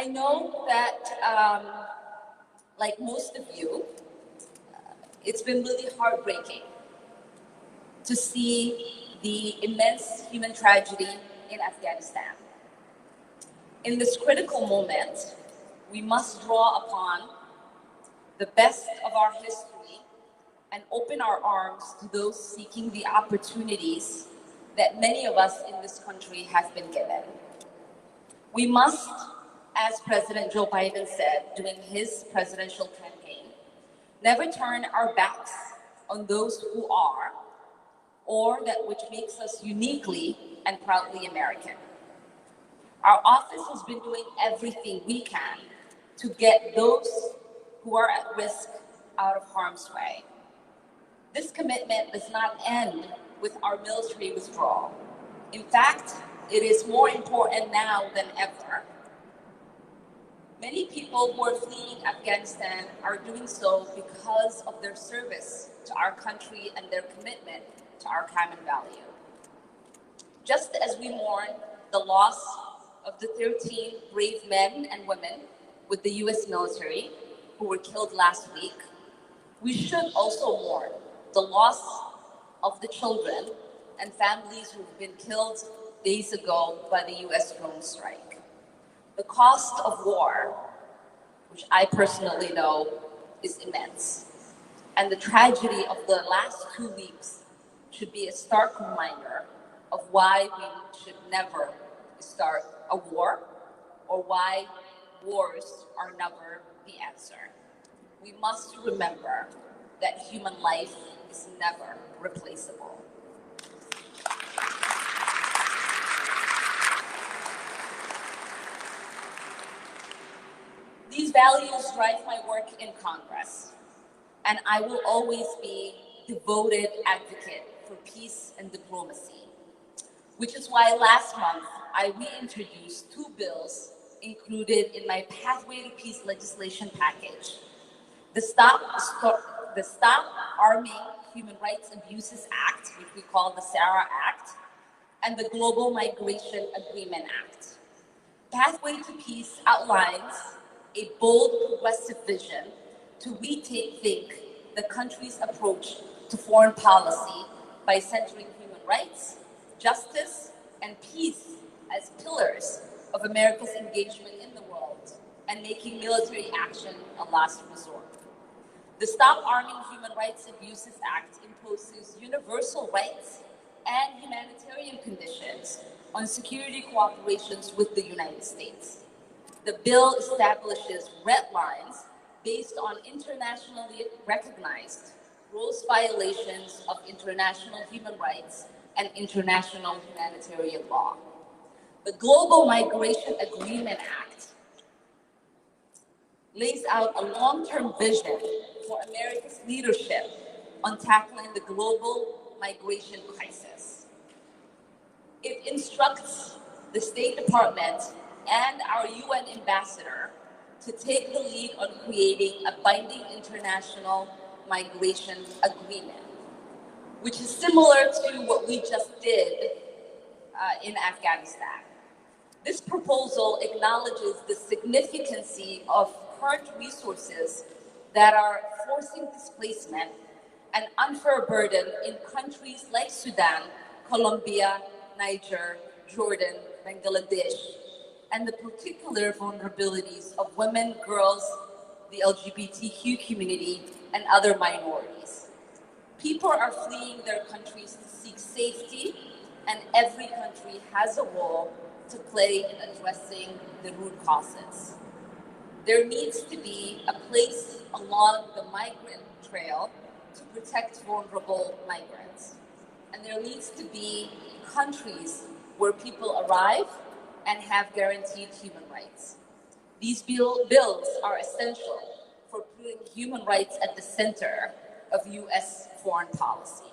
I know that, like most of you, it's been really heartbreaking to see the immense human tragedy in Afghanistan. In this critical moment, we must draw upon the best of our history and open our arms to those seeking the opportunities that many of us in this country have been given. We must, as President Joe Biden said during his presidential campaign, never turn our backs on those who are, or that which makes us uniquely and proudly American. Our office has been doing everything we can to get those who are at risk out of harm's way. This commitment does not end with our military withdrawal. In fact, it is more important now than ever. Many people who are fleeing Afghanistan are doing so because of their service to our country and their commitment to our common value. Just as we mourn the loss of the 13 brave men and women with the US military who were killed last week, we should also mourn the loss of the children and families who've been killed days ago by the US drone strike. The cost of war, which I personally know is immense, and the tragedy of the last 2 weeks should be a stark reminder of why we should never start a war, or why wars are never the answer. We must remember that human life is never replaceable. These values drive my work in Congress, and I will always be a devoted advocate for peace and diplomacy, which is why last month I reintroduced 2 bills included in my Pathway to Peace legislation package: the Stop Arming Human Rights Abuses Act, which we call the SARA Act, and the Global Migration Agreement Act. Pathway to Peace outlines a bold, progressive vision to rethink the country's approach to foreign policy by centering human rights, justice, and peace as pillars of America's engagement in the world and making military action a last resort. The Stop Arming Human Rights Abuses Act imposes universal rights and humanitarian conditions on security cooperations with the United States. The bill establishes red lines based on internationally recognized gross violations of international human rights and international humanitarian law. The Global Migration Agreement Act lays out a long-term vision for America's leadership on tackling the global migration crisis. It instructs the State Department and our UN ambassador to take the lead on creating a binding international migration agreement, which is similar to what we just did in Afghanistan. This proposal acknowledges the significance of current resources that are forcing displacement and unfair burden in countries like Sudan, Colombia, Niger, Jordan, Bangladesh, and the particular vulnerabilities of women, girls, the LGBTQ community, and other minorities. People are fleeing their countries to seek safety, and every country has a role to play in addressing the root causes. There needs to be a place along the migrant trail to protect vulnerable migrants. And there needs to be countries where people arrive and have guaranteed human rights. These bills are essential for putting human rights at the center of US foreign policy.